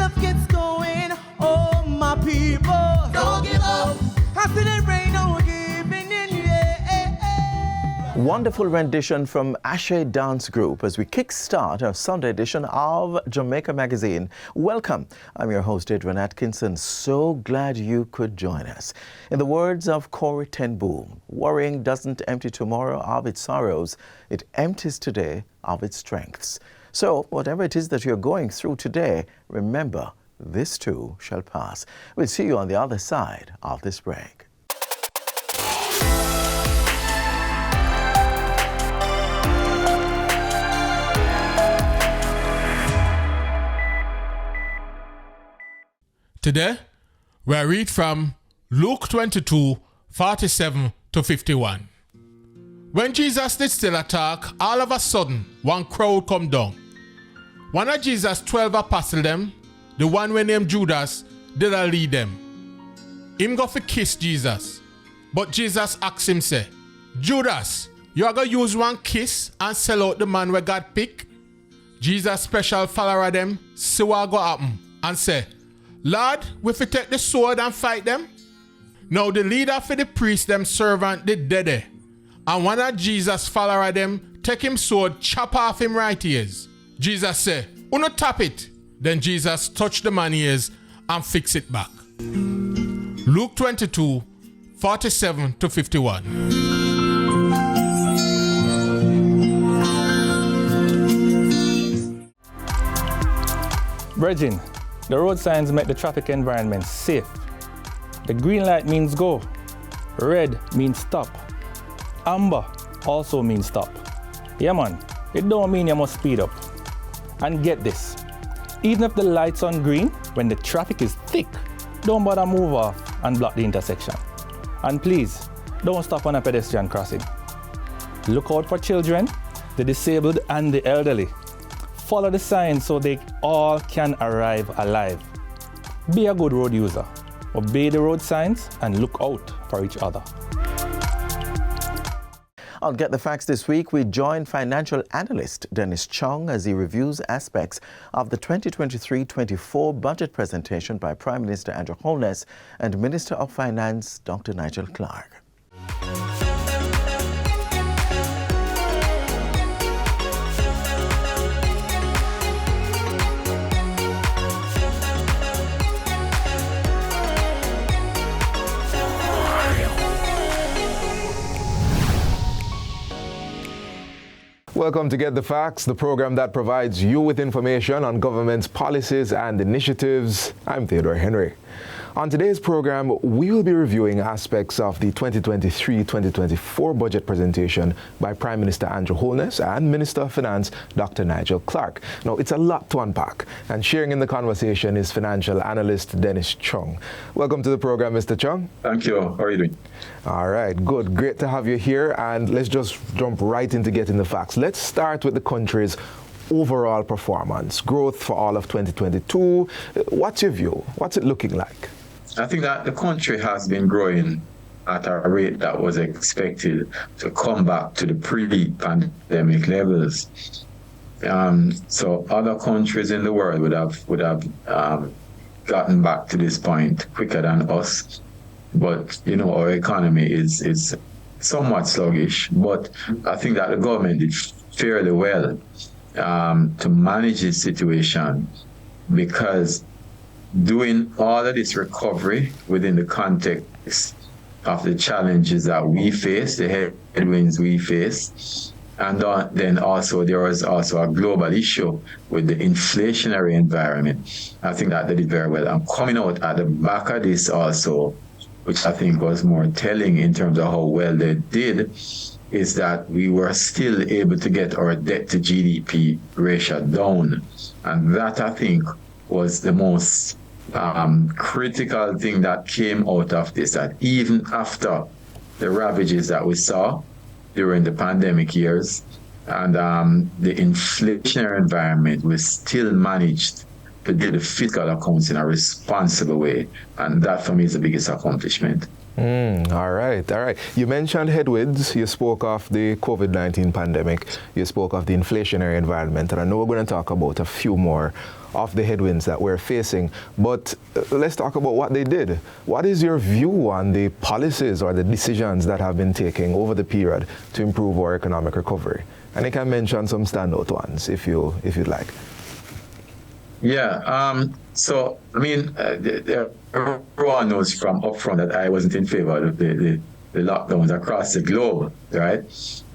just gets going. Oh, my people, don't give up. After the rain, no giving in, yeah. Wonderful rendition from Ashe Dance Group as we kickstart our Sunday edition of Jamaica Magazine. Welcome. I'm your host, Adrian Atkinson. So glad you could join us. In the words of Corrie ten Boom, worrying doesn't empty tomorrow of its sorrows. It empties today of its strengths. So whatever it is that you're going through today, remember, this too shall pass. We'll see you on the other side of this break. Today, we read from Luke 22, 47 to 51. When Jesus did still a talk, all of a sudden, one crowd come down. One of Jesus' 12 apostles them, the one we named Judas, did a lead them. Him go for kiss Jesus. But Jesus asked him, say, Judas, you are going to use one kiss and sell out the man we God pick? Jesus' special follower them, see what go happen, and say, Lord, we fi take the sword and fight them? Now the leader for the priest them servant did dead. And one of Jesus' follower them take him sword, chop off him right ears. Jesus say, "Uno tap it." Then Jesus touch the man ears and fix it back. Luke 22, 47 to 51. Virgin, the road signs make the traffic environment safe. The green light means go. Red means stop. Amber also means stop. Yeah man, it don't mean you must speed up. And get this, even if the light's on green, when the traffic is thick, don't bother move off and block the intersection. And please, don't stop on a pedestrian crossing. Look out for children, the disabled and the elderly. Follow the signs so they all can arrive alive. Be a good road user. Obey the road signs and look out for each other. On Get the Facts this week, we join financial analyst Dennis Chung as he reviews aspects of the 2023-24 budget presentation by Prime Minister Andrew Holness and Minister of Finance Dr. Nigel Clark. Welcome to Get the Facts, the program that provides you with information on government's policies and initiatives. I'm Theodore Henry. On today's program, we will be reviewing aspects of the 2023-2024 budget presentation by Prime Minister Andrew Holness and Minister of Finance Dr. Nigel Clark. Now, it's a lot to unpack, and sharing in the conversation is financial analyst Dennis Chung. Welcome to the program, Mr. Chung. Thank you. How are you doing? All right, good. Great to have you here, and let's just jump right into getting the facts. Let's start with the country's overall performance, growth for all of 2022. What's your view? What's it looking like? I think that the country has been growing at a rate that was expected to come back to the pre-pandemic levels. So other countries in the world would have gotten back to this point quicker than us. But our economy is somewhat sluggish. But I think that the government did fairly well to manage this situation, because doing all of this recovery within the context of the challenges that we face, the headwinds we face, and then also there was also a global issue with the inflationary environment. I think that they did very well. And coming out at the back of this also, which I think was more telling in terms of how well they did, is that we were still able to get our debt to GDP ratio down. And that, I think, was the most critical thing that came out of this, that even after the ravages that we saw during the pandemic years and the inflationary environment, we still managed to do the fiscal accounts in a responsible way. And that for me is the biggest accomplishment. All right. You mentioned headwinds. You spoke of the COVID-19 pandemic. You spoke of the inflationary environment. And I know we're going to talk about a few more of the headwinds that we're facing. But let's talk about what they did. What is your view on the policies or the decisions that have been taken over the period to improve our economic recovery? And you can mention some standout ones if you'd like. Yeah. So, I mean, everyone knows from upfront that I wasn't in favor of the lockdowns across the globe, right?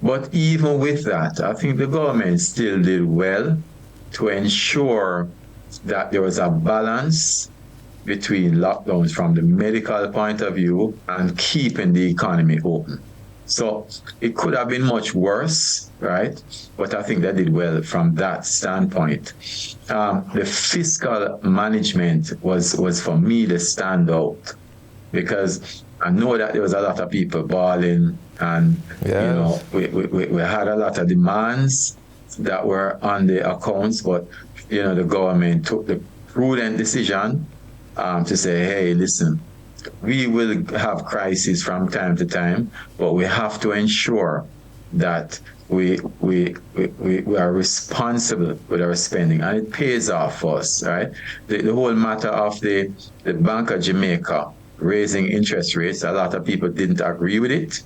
But even with that, I think the government still did well to ensure that there was a balance between lockdowns from the medical point of view and keeping the economy open. So it could have been much worse, right? But I think they did well from that standpoint. The fiscal management was for me the standout, because I know that there was a lot of people balling, and yes. we had a lot of demands that were on the accounts, but the government took the prudent decision to say, hey, listen, we will have crises from time to time, but we have to ensure that we are responsible with our spending, and it pays off for us, right? The whole matter of the Bank of Jamaica raising interest rates, a lot of people didn't agree with it.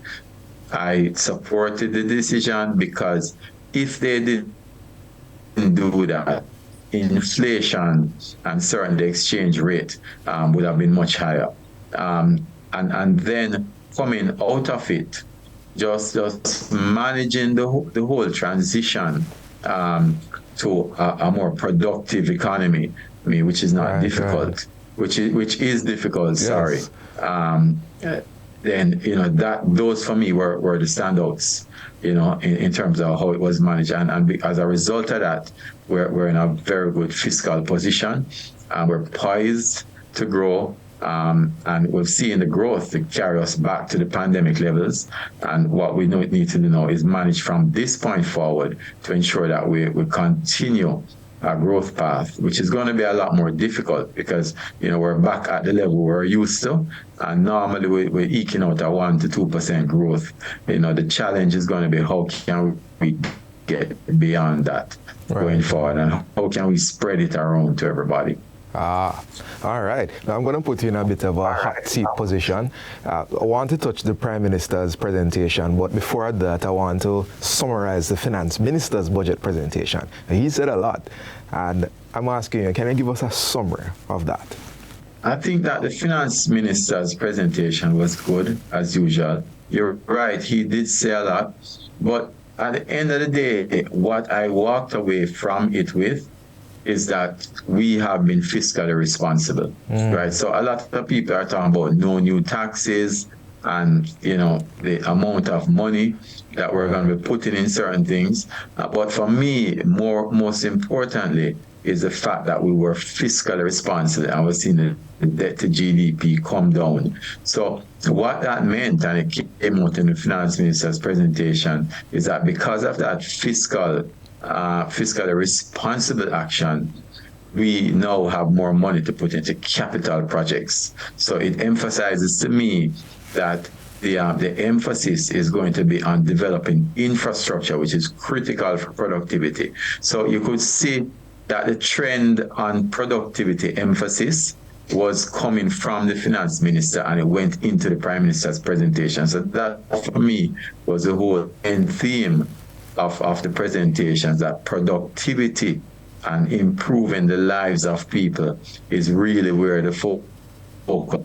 I supported the decision, because if they didn't do that, inflation and certainly the exchange rate would have been much higher. And then coming out of it, just managing the whole transition to a more productive economy, which is not difficult, which is difficult. Yes. Sorry. Then that those for me were the standouts, in terms of how it was managed, and as a result of that, we're in a very good fiscal position, and we're poised to grow. And we've seen the growth to carry us back to the pandemic levels. And what we need to do now is manage from this point forward to ensure that we continue our growth path, which is going to be a lot more difficult, because we're back at the level we're used to, and normally we're eking out a 1 to 2% growth. The challenge is going to be, how can we get beyond that going forward, and how can we spread it around to everybody? All right. Now I'm going to put you in a bit of a hot seat position. I want to touch the Prime Minister's presentation, but before that, I want to summarize the Finance Minister's budget presentation. He said a lot, and I'm asking you, can you give us a summary of that? I think that the Finance Minister's presentation was good, as usual. You're right, he did say a lot, but at the end of the day, what I walked away from it with is that we have been fiscally responsible, right? So a lot of people are talking about no new taxes, and the amount of money that we're going to be putting in certain things. But for me, most importantly, is the fact that we were fiscally responsible, and we're seeing the debt to GDP come down. So what that meant, and it came out in the Finance Minister's presentation, is that because of that fiscally responsible action, we now have more money to put into capital projects. So it emphasizes to me that the emphasis is going to be on developing infrastructure, which is critical for productivity. So you could see that the trend on productivity emphasis was coming from the Finance Minister, and it went into the Prime Minister's presentation. So that, for me, was the whole end theme of the presentations, that productivity and improving the lives of people is really where the focus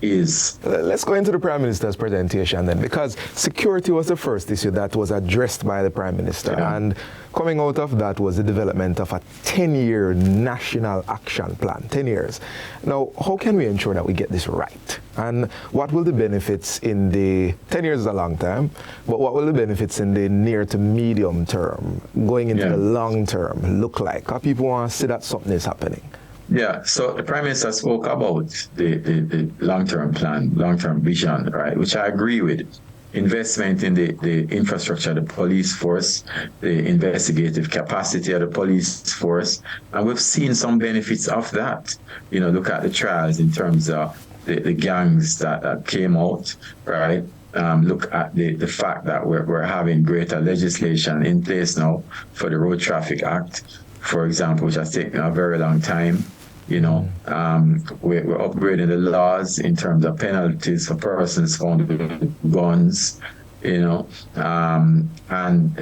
is. Let's go into the Prime Minister's presentation then, because security was the first issue that was addressed by the Prime Minister. Yeah. And coming out of that was the development of a 10-year national action plan, 10 years. Now, how can we ensure that we get this right? And what will the benefits in the 10 years is a long time, but what will the benefits in the near to medium term, going into the long term, look like? How people want to see that something is happening? Yeah, so the Prime Minister spoke about the long-term plan, long-term vision, right, which I agree with. Investment in the infrastructure of the police force, the investigative capacity of the police force, and we've seen some benefits of that. Look at the trials in terms of the gangs that came out, right? Look at the fact that we're having greater legislation in place now for the Road Traffic Act, for example, which has taken a very long time. We're upgrading the laws in terms of penalties for persons found with guns, and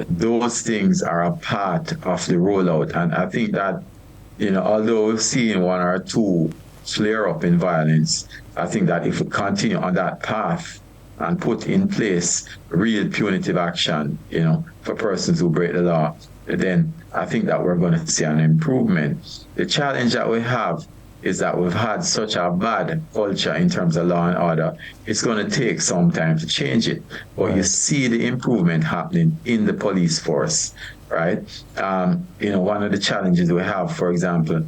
those things are a part of the rollout. And I think that, although we've seen one or two flare up in violence, I think that if we continue on that path and put in place real punitive action, for persons who break the law, then I think that we're going to see an improvement. The challenge that we have is that we've had such a bad culture in terms of law and order. It's going to take some time to change it, but you see the improvement happening in the police force, right? One of the challenges we have, for example,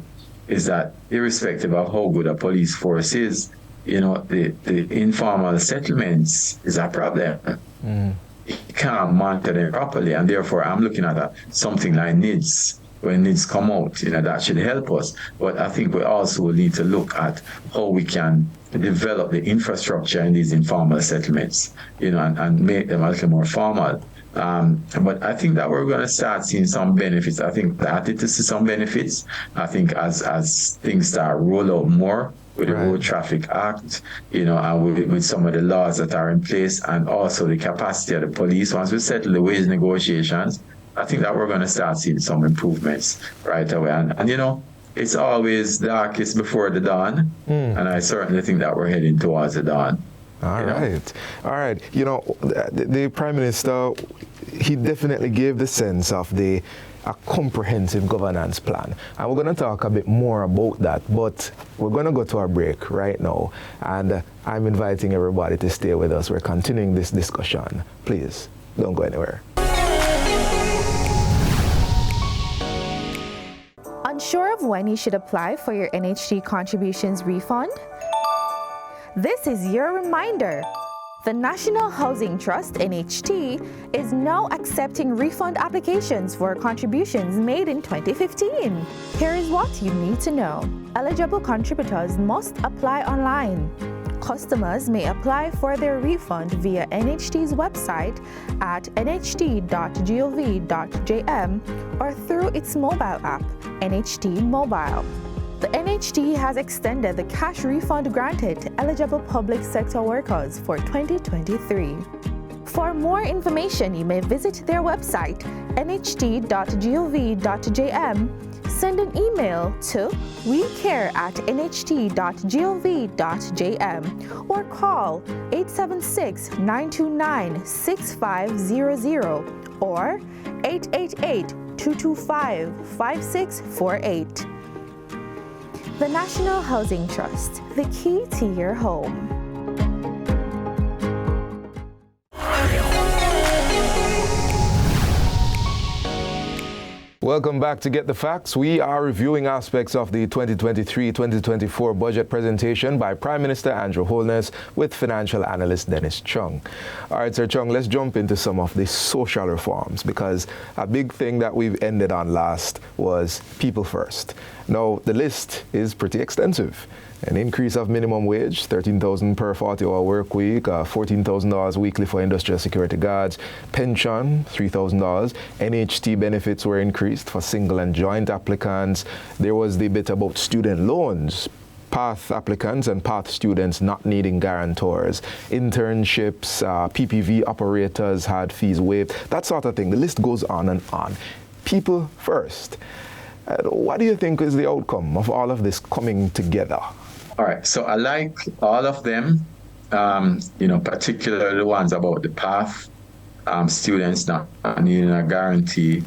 is that irrespective of how good a police force is, the informal settlements is a problem. You can't monitor them properly, and therefore I'm looking at something like NIDS. When NIDS come out, that should help us. But I think we also need to look at how we can develop the infrastructure in these informal settlements, and make them a little more formal. But I think that we're going to start seeing some benefits. I think that to see some benefits. I think as things start roll out more with the Road Traffic Act, and with some of the laws that are in place, and also the capacity of the police, once we settle the wage negotiations, I think that we're going to start seeing some improvements right away. And it's always darkest before the dawn, and I certainly think that we're heading towards the dawn. All right. The Prime Minister, he definitely gave the sense of a comprehensive governance plan. And we're going to talk a bit more about that, but we're going to go to our break right now. And I'm inviting everybody to stay with us. We're continuing this discussion. Please, don't go anywhere. Unsure of when you should apply for your NHT contributions refund? This is your reminder. The National Housing Trust, NHT, is now accepting refund applications for contributions made in 2015. Here is what you need to know. Eligible contributors must apply online. Customers may apply for their refund via NHT's website at nht.gov.jm or through its mobile app, NHT Mobile. The NHT has extended the cash refund granted to eligible public sector workers for 2023. For more information, you may visit their website, nht.gov.jm, send an email to wecare@nht.gov.jm or call 876-929-6500 or 888-225-5648. The National Housing Trust, the key to your home. Welcome back to Get the Facts. We are reviewing aspects of the 2023-2024 budget presentation by Prime Minister Andrew Holness with financial analyst Dennis Chung. All right, Sir Chung, let's jump into some of the social reforms, because a big thing that we've ended on last was people first. Now, the list is pretty extensive. An increase of minimum wage, $13,000 per 40-hour work week, $14,000 weekly for industrial security guards, pension, $3,000. NHT benefits were increased for single and joint applicants. There was the bit about student loans, PATH applicants and PATH students not needing guarantors. Internships, PPV operators had fees waived, that sort of thing. The list goes on and on. People first. What do you think is the outcome of all of this coming together? All right, so I like all of them, particularly the ones about the PATH, students not needing a guarantee,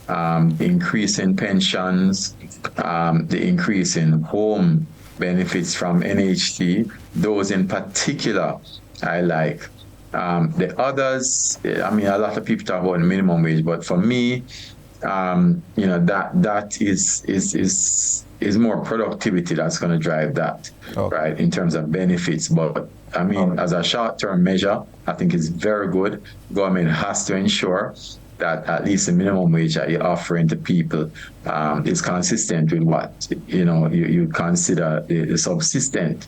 the increase in pensions, the increase in home benefits from NHT, those in particular I like. The others, a lot of people talk about the minimum wage, but for me, that is more productivity that's going to drive that, right, in terms of benefits. But as a short-term measure, I think it's very good. Government has to ensure that at least the minimum wage that you're offering to people is consistent with what you consider the subsistent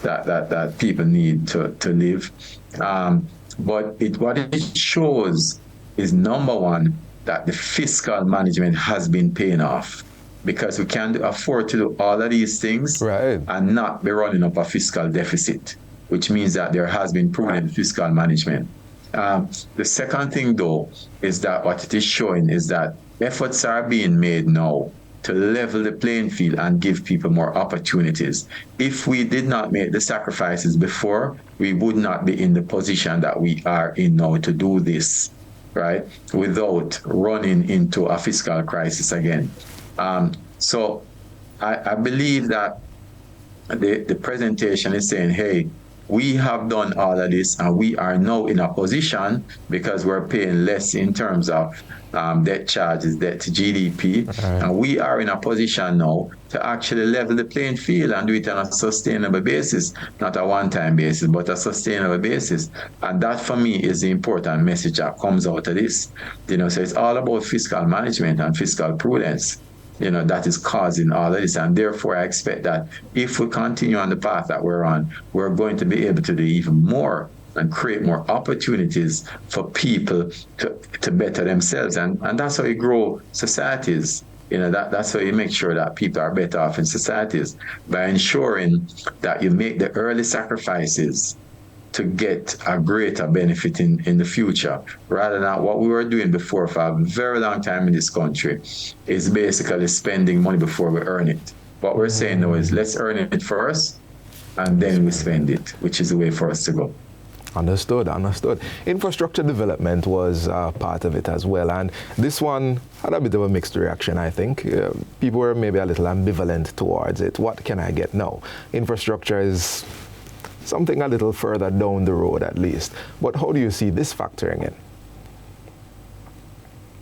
that people need to live. But what it shows is, number one, that the fiscal management has been paying off, because we can't afford to do all of these things and not be running up a fiscal deficit, which means that there has been prudent fiscal management. The second thing, though, is that what it is showing is that efforts are being made now to level the playing field and give people more opportunities. If we did not make the sacrifices before, we would not be in the position that we are in now to do this, right, without running into a fiscal crisis again. So I believe that the presentation is saying, hey, we have done all of this and we are now in a position, because we're paying less in terms of debt charges, debt to GDP, and we are in a position now to actually level the playing field and do it on a sustainable basis, not a one-time basis, but a sustainable basis. And that, for me, is the important message that comes out of this. So it's all about fiscal management and fiscal prudence, that is causing all of this. And therefore, I expect that if we continue on the path that we're on, we're going to be able to do even more and create more opportunities for people to better themselves. And that's how you grow societies. That's how you make sure that people are better off in societies, by ensuring that you make the early sacrifices to get a greater benefit in the future, rather than what we were doing before for a very long time in this country, is basically spending money before we earn it. What we're saying now is, let's earn it first and then we spend it, which is the way for us to go. Understood. Infrastructure development was part of it as well, and this one had a bit of a mixed reaction, I think. People were maybe a little ambivalent towards it. What can I get now? Infrastructure is something a little further down the road, at least. But how do you see this factoring in?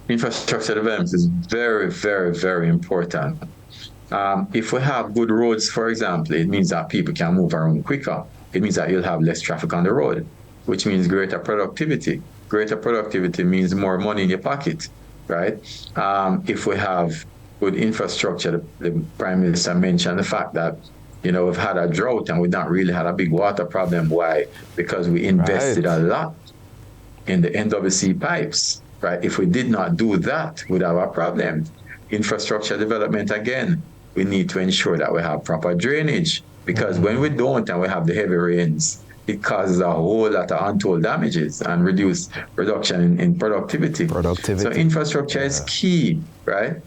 Infrastructure development is very, very, very important. If we have good roads, for example, it means that people can move around quicker. It means that you'll have less traffic on the road, which means greater productivity. Greater productivity means more money in your pocket, right? If we have good infrastructure, the Prime Minister mentioned the fact that we've had a drought and we've not really had a big water problem. Why? Because we invested a lot in the NWC pipes, right? If we did not do that, we'd have a problem. Infrastructure development, again, we need to ensure that we have proper drainage, because when we don't and we have the heavy rains, it causes a whole lot of untold damages and reduction in productivity. So infrastructure is key, right?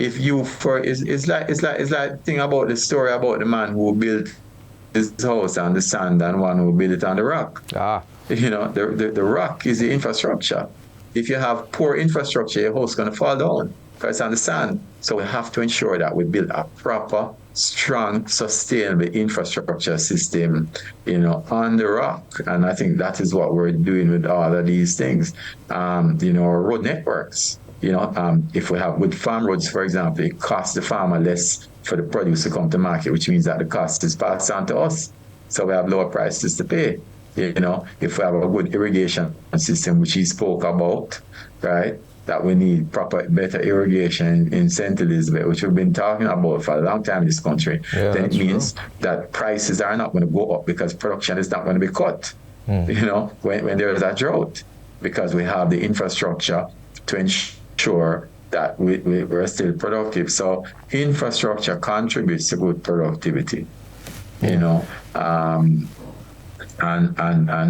It's like thing about the story about the man who built his house on the sand and one who built it on the rock. The rock is the infrastructure. If you have poor infrastructure, your house is going to fall down because it's on the sand. So we have to ensure that we build a proper, strong, sustainable infrastructure system, on the rock. And I think that is what we're doing with all of these things. Road networks. If we have good farm roads, for example, it costs the farmer less for the produce to come to market, which means that the cost is passed on to us. So we have lower prices to pay. If we have a good irrigation system, which he spoke about, right, that we need better irrigation in St. Elizabeth, which we've been talking about for a long time in this country, then it means that prices are not going to go up because production is not going to be cut, when there is a drought, because we have the infrastructure to ensure that we're still productive. So infrastructure contributes to good productivity, and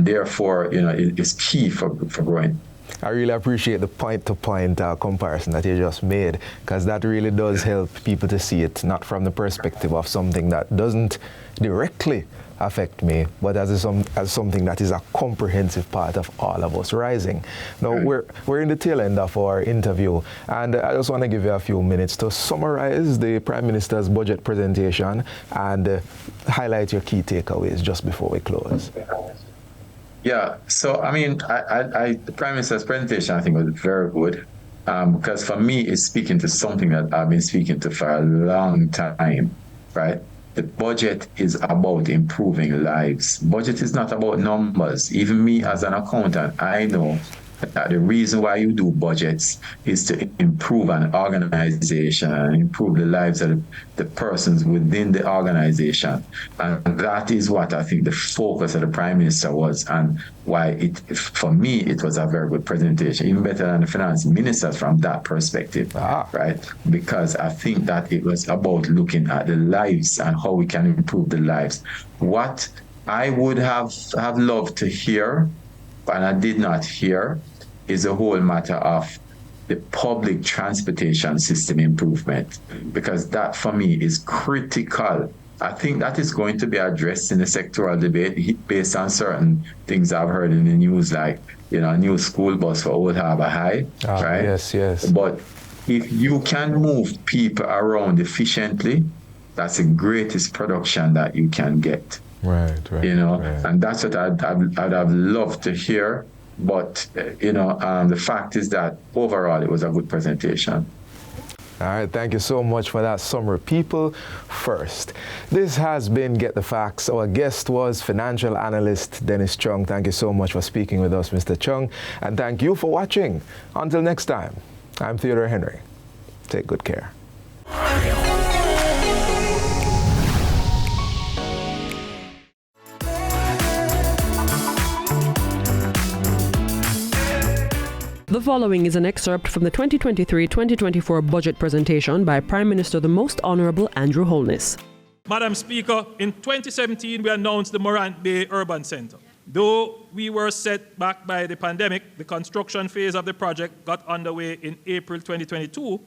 therefore, it's key for growing. I really appreciate the point-to-point comparison that you just made, because that really does help people to see it not from the perspective of something that doesn't directly affect me, but as something that is a comprehensive part of all of us rising. Now, we're in the tail end of our interview, and I just want to give you a few minutes to summarize the Prime Minister's budget presentation and highlight your key takeaways just before we close. Yeah, so the Prime Minister's presentation, I think, was very good, because for me, it's speaking to something that I've been speaking to for a long time, right? The budget is about improving lives. Budget is not about numbers. Even me as an accountant, I know that the reason why you do budgets is to improve an organization and improve the lives of the persons within the organization. And that is what I think the focus of the Prime Minister was, and why for me, it was a very good presentation, even better than the finance ministers from that perspective, right? Because I think that it was about looking at the lives and how we can improve the lives. What I would have loved to hear, and I did not hear, is the whole matter of the public transportation system improvement, because that for me is critical. I think that is going to be addressed in the sectoral debate based on certain things I've heard in the news, like, a new school bus for Old Harbour High, right? Yes. But if you can move people around efficiently, that's the greatest production that you can get. Right. And that's what I'd have loved to hear. But, the fact is that overall it was a good presentation. All right, thank you so much for that summary. People first. This has been Get the Facts. Our guest was financial analyst Dennis Chung. Thank you so much for speaking with us, Mr. Chung. And thank you for watching. Until next time, I'm Theodore Henry. Take good care. The following is an excerpt from the 2023-2024 budget presentation by Prime Minister the Most Honourable Andrew Holness. Madam Speaker, in 2017 we announced the Morant Bay Urban Centre. Though we were set back by the pandemic, the construction phase of the project got underway in April 2022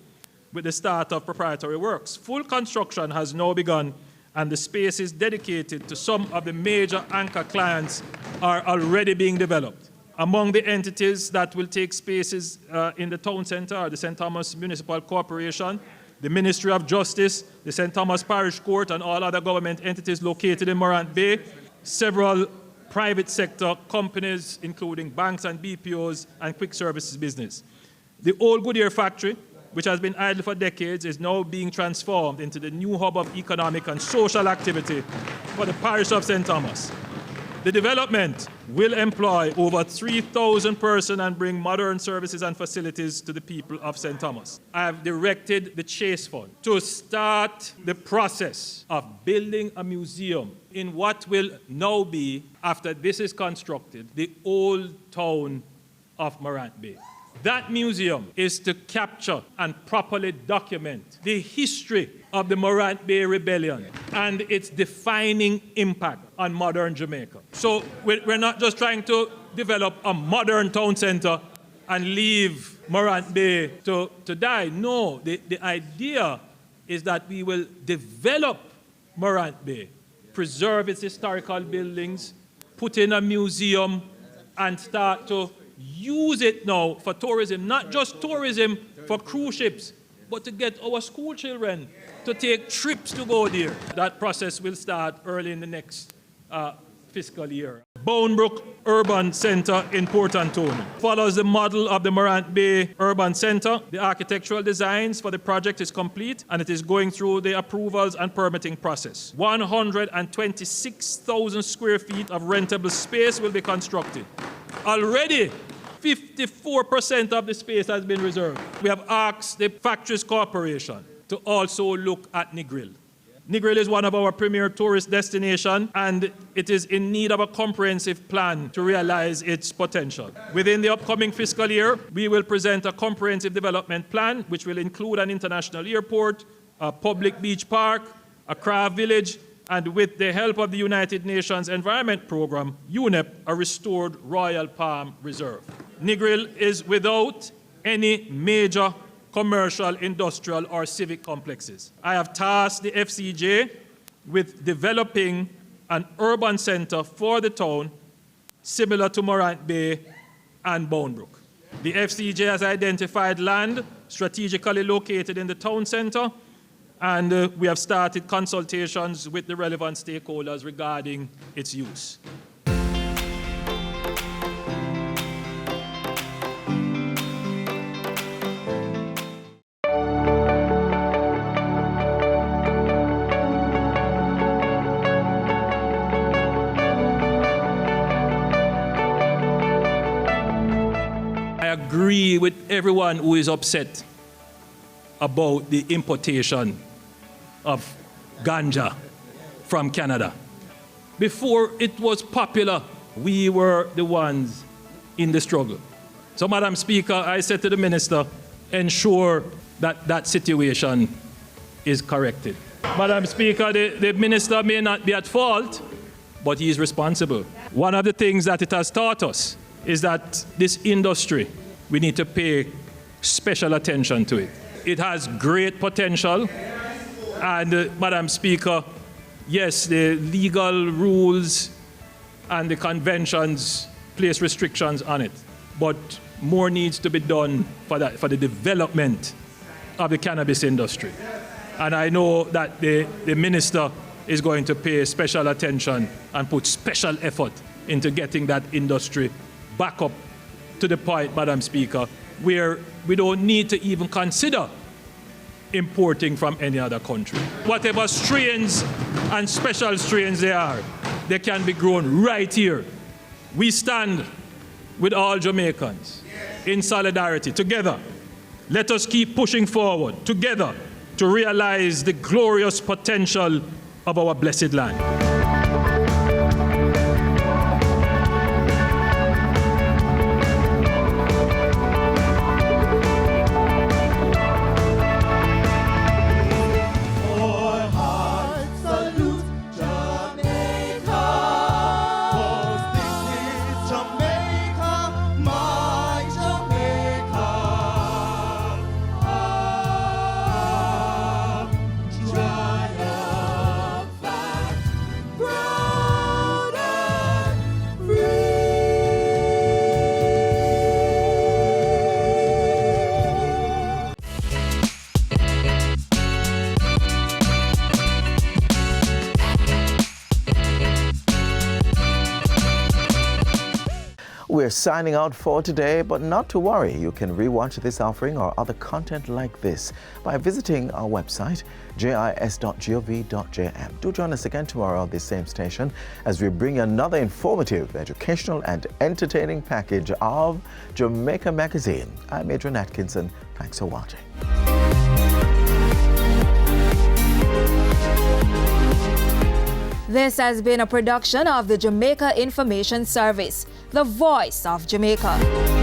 with the start of preparatory works. Full construction has now begun, and the spaces dedicated to some of the major anchor clients are already being developed. Among the entities that will take spaces in the town centre are the St. Thomas Municipal Corporation, the Ministry of Justice, the St. Thomas Parish Court, and all other government entities located in Morant Bay, several private sector companies, including banks and BPOs and quick services business. The old Goodyear factory, which has been idle for decades, is now being transformed into the new hub of economic and social activity for the parish of St. Thomas. The development will employ over 3,000 persons and bring modern services and facilities to the people of St. Thomas. I have directed the Chase Fund to start the process of building a museum in what will now be, after this is constructed, the old town of Morant Bay. That museum is to capture and properly document the history of the Morant Bay Rebellion and its defining impact on modern Jamaica. So we're not just trying to develop a modern town center and leave Morant Bay to die. No, the idea is that we will develop Morant Bay, preserve its historical buildings, put in a museum, and start to use it now for tourism, not just tourism for cruise ships, but to get our school children to take trips to go there. That process will start early in the next fiscal year. Bonebrook Urban Centre in Port Antonio follows the model of the Morant Bay Urban Centre. The architectural designs for the project is complete, and it is going through the approvals and permitting process. 126,000 square feet of rentable space will be constructed. Already, 54% of the space has been reserved. We have asked the Factories Corporation to also look at Negril. Negril is one of our premier tourist destinations, and it is in need of a comprehensive plan to realize its potential. Within the upcoming fiscal year, we will present a comprehensive development plan, which will include an international airport, a public beach park, a craft village, and with the help of the United Nations Environment Programme, UNEP, a restored Royal Palm Reserve. Negril is without any major commercial, industrial, or civic complexes. I have tasked the FCJ with developing an urban centre for the town similar to Morant Bay and Bonebrook. The FCJ has identified land strategically located in the town centre, and we have started consultations with the relevant stakeholders regarding its use. with everyone who is upset about the importation of ganja from Canada. Before it was popular, we were the ones in the struggle. So, Madam Speaker, I said to the Minister, ensure that that situation is corrected. Madam Speaker, the Minister may not be at fault, but he is responsible. One of the things that it has taught us is that this industry, we need to pay special attention to it. It has great potential, and Madam Speaker, yes, the legal rules and the conventions place restrictions on it, but more needs to be done for the development of the cannabis industry. And I know that the Minister is going to pay special attention and put special effort into getting that industry back up to the point, Madam Speaker, where we don't need to even consider importing from any other country. Whatever strains and special strains they are, they can be grown right here. We stand with all Jamaicans in solidarity, together. Let us keep pushing forward, together, to realize the glorious potential of our blessed land. We're signing out for today, but not to worry. You can rewatch this offering or other content like this by visiting our website, jis.gov.jm. Do join us again tomorrow on this same station as we bring you another informative, educational and entertaining package of Jamaica Magazine. I'm Adrian Atkinson. Thanks for watching. This has been a production of the Jamaica Information Service, the voice of Jamaica.